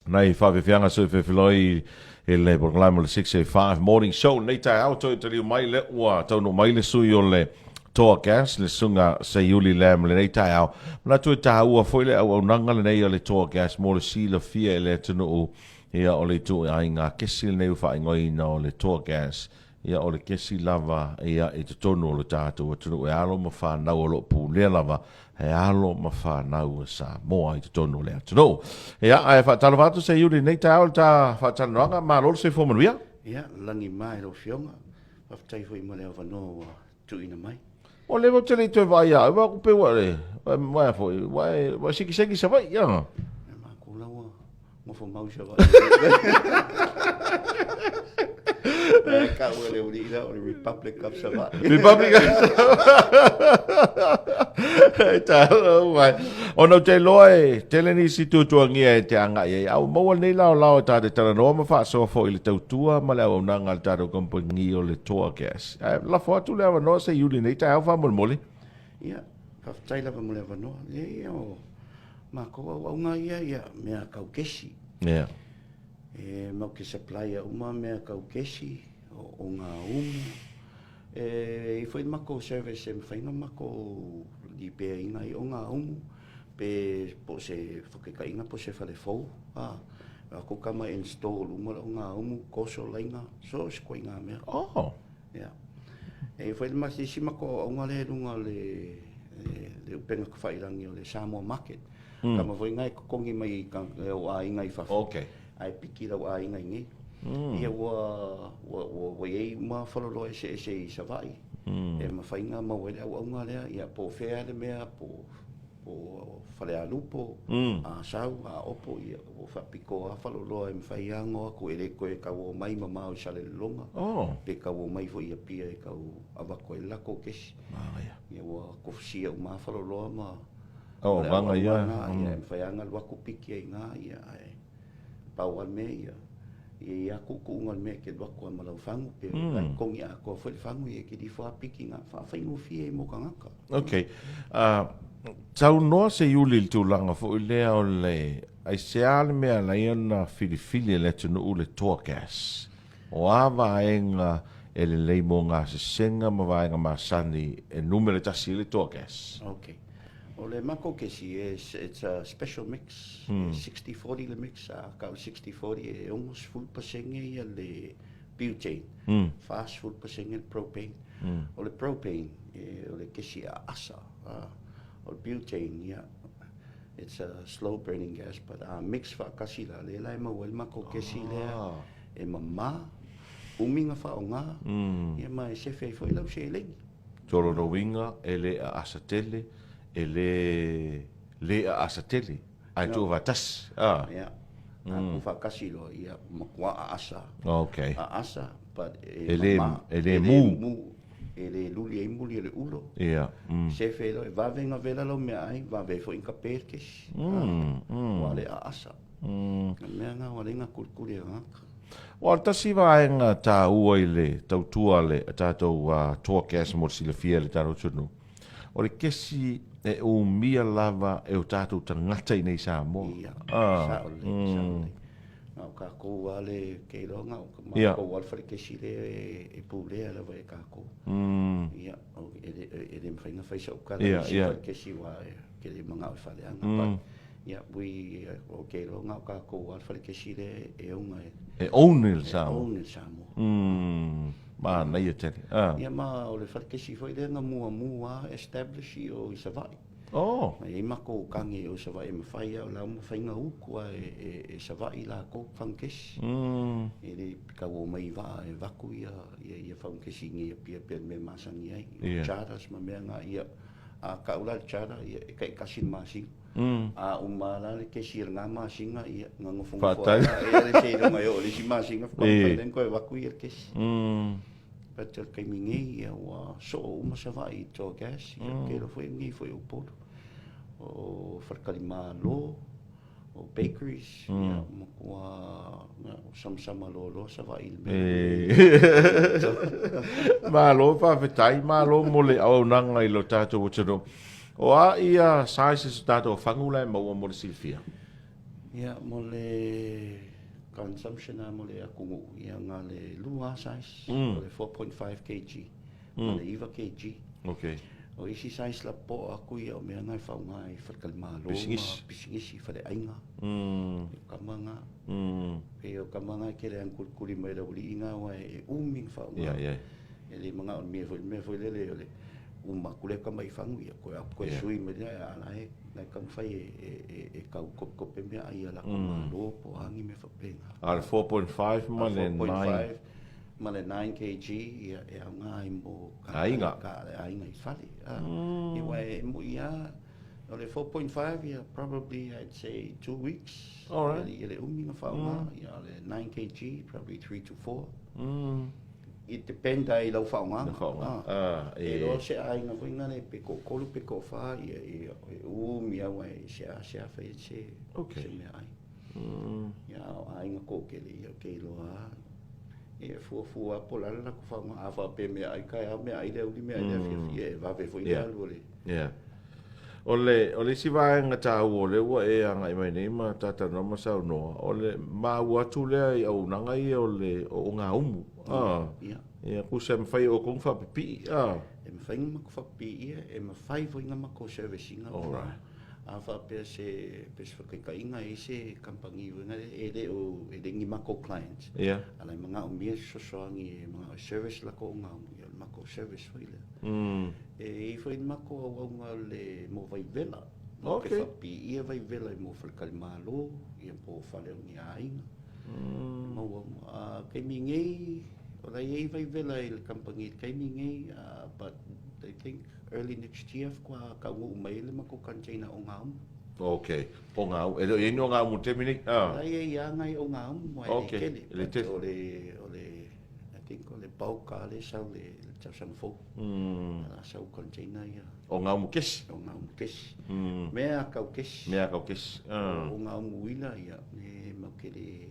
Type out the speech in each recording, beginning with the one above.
Nei whawhiwhianga sui whewhiloi le programa le 685 Morning Show. Nei tai au toi te liu mai le ua tau no mai le sui o le TOA GAS le sunga se yuli lem le nei tai au. Mana tui taha ua foi le au nanga le nei o le TOA GAS mo le sila fia le tunu u ia o le tu ai ngā kesi le nei uwha ingoi na o le TOA GAS. Ia o le kesi lava ia i te tonu o le tātou o tunu e alo ma whanau o lo pūlea lava he alo ma whanau o Samoa i te tonu o le tunu. Ia, ai whatalo watu se yuri nei tau ta Talanoaga ma lolo se fomanuia. Ia, langi mai lo fionga. Whaftai fo i mo leo wanoa tuina mai. O lewo te le tue vai au, wa kupe wa le. Wa fo, wa siki sa vai, ia. Ma kula wa, mo fo mau sa vai. Ka ua leo li ila o le Republic of Samoa. Republic of Samoa. Ta wai. Ono te loe, te le nisi tutuangia e te anga i au maua nei lao ta te Talanoa ma wha so fo i le tautua ma leo nanga le tātou kompangi o le TOA GAS. La fo atu leo no se yuli nei ta au wha moli. Ia, whaftai lava mo leo wanoa. Ia o, ma koa au ngā ia, mea kau kesi. Ia. E mau ke supplier uma mea kau kesi o ngā umu. I whai mako service e mwhainga mako li pēr inga i o ngā umu. Pe po se whakekainga po se whale fau. Ko kama install uma o ngā umu koso lainga. So skoi ngā mea. Oh. Ia. E whai maki si mako o ngā le runga le upenga kwhairangi o le Samoa market. Kama whai ngai kokongi mai o a inga i whawha. Okay. Ai piki lau a inga ingi. Ia wa iei ma whalolo e se i savai. E ma whainga ma wele au ngā lea. Ia po whea le mea, po whale a lupo, a sau, a opo. Ia o whapiko a whalolo e mwhai angoa. Ko ere koe kau o mai ma mau sale le longa. Pe kau o mai fo ia pia e kau awako e lako kesi. Ia wa kofisia o ma whalolo ma. Vanga ia. Ia mwhai anga luako piki e ngā ia e. Pau al mea ia kuku ungal mea ke wako ma lau whangu pe kongi a ko whai whangu ia ke di whapiki ngā whawhaingo fia e mo ka ngaka. Okay. Tau noa se yuli il tūlanga fo i lea o le ai se ale mea la iana whiliwhili le tunu u le TOA GAS. O awa enga e le leimo ngā se senga ma vaenga ma sani e numere tasi le TOA GAS. Okay. O le mako kesi it's a special mix, 60-40 le mix, kau 60-40 e almost full pasenge ia le butane, fast full pasenge le propane. O le propane, o le kesi a asa, o le butane, ia, it's a slow burning gas, but mix whakasi la le lai mau el mako kesi lea, e mama, uminga wha o ngā, ia mai se fei foi lau se lengi. Toro no winga, e le a asa tele, e le a asatele ai tu vatas ia ku fakasi lo ia makwa a asa a asa but ele mu ele luli e muli le ulo ia se fe lo va venga vela lo me ai va ve fo in kapelkes wale a asa me nga wale nga kulkule nga Wa tasi vaenga ta ua i le tautua le tātou TOA GAS mo sila fia le tātou tunu o le kesi e o mia lava e o tātou tangata i nei Samoa. Ia, sa ole. Ngau ka kou ale kei ronga, ma kou alwhare kesi le e pūlea lava e ka kou. Ia, e le mwhainga whaisa o kara si whare kesi wa ke le mga o whale anga. Ia, ui o kei ronga o ka kou alwhare kesi le e unga e. E onil Samoa. E onil Samoa. Ma nei e tele. Ia ma o le wharekesi foi le nga mua establish o i Savai. E mako kange o Savai e mawhai au lau mawhainga ukua e Savai la ko whankesi. E le kau o mai wa e waku ia whankesi ngia pia me masangi ai. Charas ma mea ngā ia a kaula le chara e kai kasin masing. A umala le kesi ngā masinga ia ngā ngofunga fua. E le se ronga o le si masinga whakai den koe waku ia kesi. But kei mingi ia wa so uma savai TOA GAS ke lo foi ngi foi o polo o whakalima lo o bakeries ia mo kua samsama lo savai ma lo fa vetai ma lo mole au nanga i lo tato o tano o a ia sai se tato fangula mo mo silfia Ia mo le consumption a mo le akungu ia ngā le lua size o le 4.5 kg ma le iwa kg. Okay. O isi size la po aku ia o mea ngai whaunga i whakalmalo pisingisi whare ainga kamanga e o kamanga ke le angkuri mai rau li inga wa e uming whaunga e le mga on mea foi lele o le kule ka mai whangu ia koe sui me rea ala e ngai kam whai e kau kope mea ai ala kamalo po hangi me whapenga Ar 4.5 ma le 9 ma le 9 kg ia e au ngā i mo ainga i whale i wai mo ia o le 4.5 ia probably I'd say 2 weeks i le uminga whaunga ia le 9 kg probably 3 to 4 it depends ai lau whaunga e lo se ainga ko inga ne pe ko kolu pe ko wha ia e umia wai se whai se mea ai ia ainga ko ke le ia ke loa e fua pola la ko fa ma fa pe me ai kai me ai le uli me ai le va pe foi ya lo le ole si va nga ta o le wa e anga i mai nei ma tata no ma sa no ole ma wa tu le ai o na ngai o le o nga umu e ku se me fai o kong fa pi e me fai ma ko fa pi e me fai foi nga ma ko servicing a fa pe se ka inga e se kampangi nga e le ngi mako clients ala mga o mia so ngi mga service la ko nga mako service foi le e foi mako o nga le mo vai vela fa pi e vai vela mo fa kalmalo e po fa le ngi ai mo ke mingi o la e vai vela il kampangi ke mingi but I think early next year kwa ka u mai le mako container o ngam. Okay. O ngam. E no ngam mo terminate. Ai ia ngai o ngam mai le ole I think ole pauka le sa le tsasan fo. Sa o container ia. O ngam kes. O ngam kes. Mea ka kes. O ngam wila ia e makere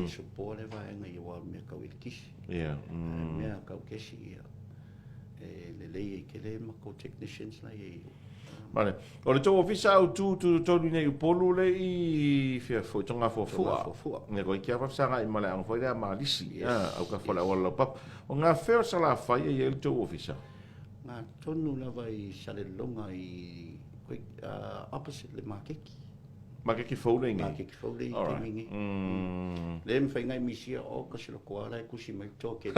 support vai ngai wa me ka wikis. Yeah. Mea ka kes ia. Le ke le mako technicians la e Mane, o le tō ofisa au tu tōni nei upolu le i fia fo tonga fo fua. Ne koi kia whapsanga i male ang whaidea maalisi, au ka whala wala pap. O ngā whea sala whai e le tō ofisa? Ngā tonu lava i sale longa i opposite le makeki. Makeki fōle ingi? Makeki fōle i te mingi. Le mwhai ngai misia o kasi lo koara e kusi mai tō ke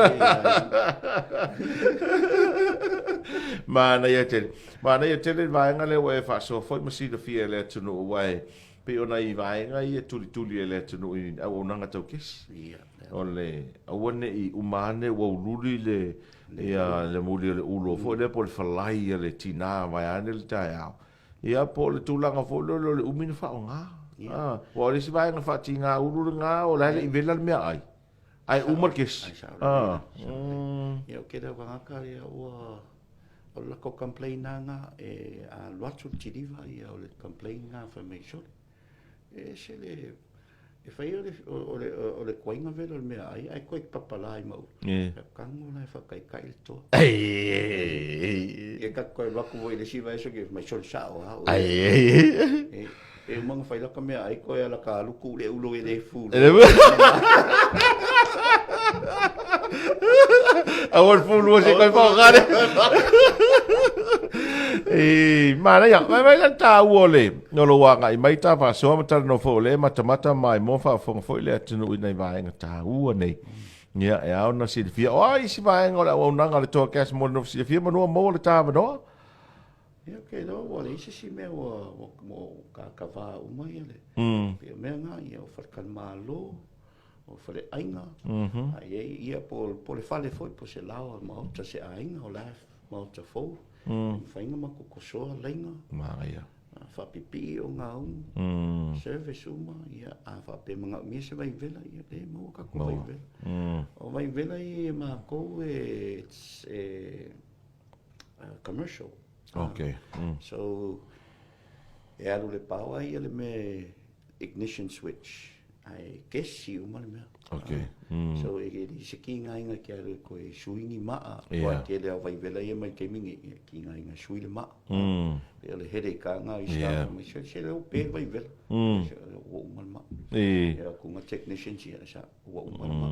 Mana ia tele vaenga le wae whaso foi masi da fia le tunu wae pe ona i vaenga i tuli e le tunu i au nanga tau kes o le awane i umane wa ululi le le muli le ulo foi le po le falai le tina vai ane le tai au ia po le tulanga fo le umina fa nga wa le si vaenga fa tinga ulu nga o le i vela me ai umar kes ia o kera wangaka ia ua o la ko complain nga e a loatu tiriva ia o le complain nga information e se le e fai o le koinga velo me ai koe papala i mau kango na fa kai to e ka koe waku voi le siva eso ke mai sol sao e manga fai la ka me ai koe ala ka luku le ulo e le fu Awal fulu si kau faham kan? Mana ya? Mai la tahu oleh. Nolo wanga i mai ta fa so mata no fo le mata mai mo fa fo fo le tunu i nei vai tahu nei. Ya ya ona si fia. Oi si vai ngola o nanga le TOA GAS mo no si fia mo mo le ta no. Ya ke no wala isi si me mo ka va o mai le. Pe me nga ia o farkan malo. O fale ainga ai ia po le fale foi po se lao ma o se ainga o la ma o fo fainga ma ko so lenga ma ia fa pipi o nga service uma ia a fa pe mga mi se vai vela ia pe mo ka ko vai vela o vai vela ia ma ko it's commercial okay so e alu le power ia le me ignition switch ai kesi uma le mea. Okay. So e se ki nga inga kia re koe suingi maa. Koe ke lea vai vela ia mai ke mingi. Ki nga inga sui le maa. Pe le here ka nga i sa. Se leo pe vai vela. Se leo o uma le Ia ko nga technician siya sa ua umama.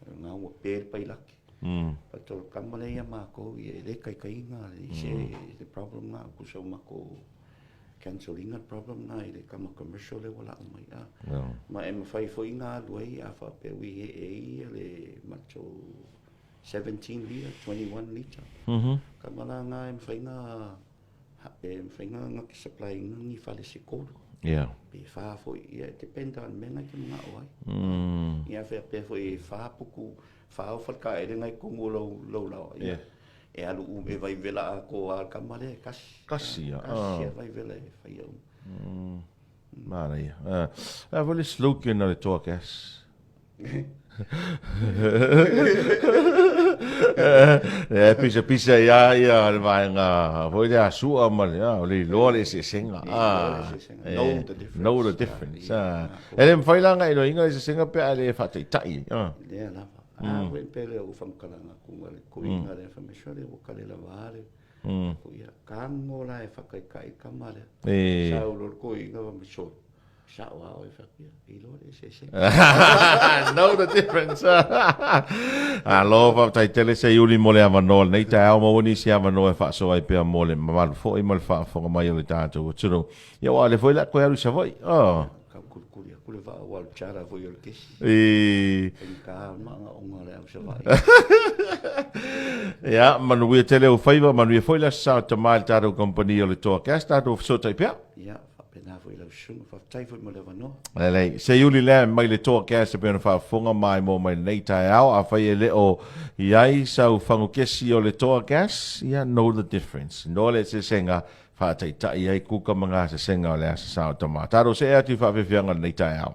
Nga ua pere pa ilaki. Pato kamala ia mako ia le kai nga le se the problem nga ko so mako canceling that problem na ile kama commercial le wala mai ma em fai foi nga luai a fa pe wi le macho 17 liter 21 liter kamala nga em fai nga supply nga ni fa le sikolo pe fa foi ia depende on menga ke nga oi ia pe foi fa puku fa o fa ka ele ngai ko lo e alu e vai vela ko al kamale kasi vai vela fai mana ia vole slogan na TOA GAS pisa ia le vai nga foi a sua ma ia le lore se senga know the difference ele fai langa ino inga se senga pe ale fa tai le la wen pele o fam kala na ko inga le fa meshore o kale la vare ko ia kango la e fa kai kamale sa o ko inga me so sa wa o fa ia lo se know the difference a love tai tele se yuli mole avano nei ta o mo ni se avano e fa so ai pe mole ma fo i mal fa fo mai o tanto tsuno ia wa le foi la ko aru sa voi kule va wal chara vo yo kesi ka ma onga le so vai ya manu we tele o faiva manu foi la sa ta mal ta do company o le TOA GAS ta do so tai pia ya fa pena foi la shun fa tai foi mo le vano le se yuli le mai le TOA GAS pe no fa fonga mai mo mai nei tai au a fai le o iai sa u fango kesi o le TOA GAS ya know the difference no le se senga fa tai ai kuka manga se senga o le sa ta ma ta do se ati fa fe fianga nei tai au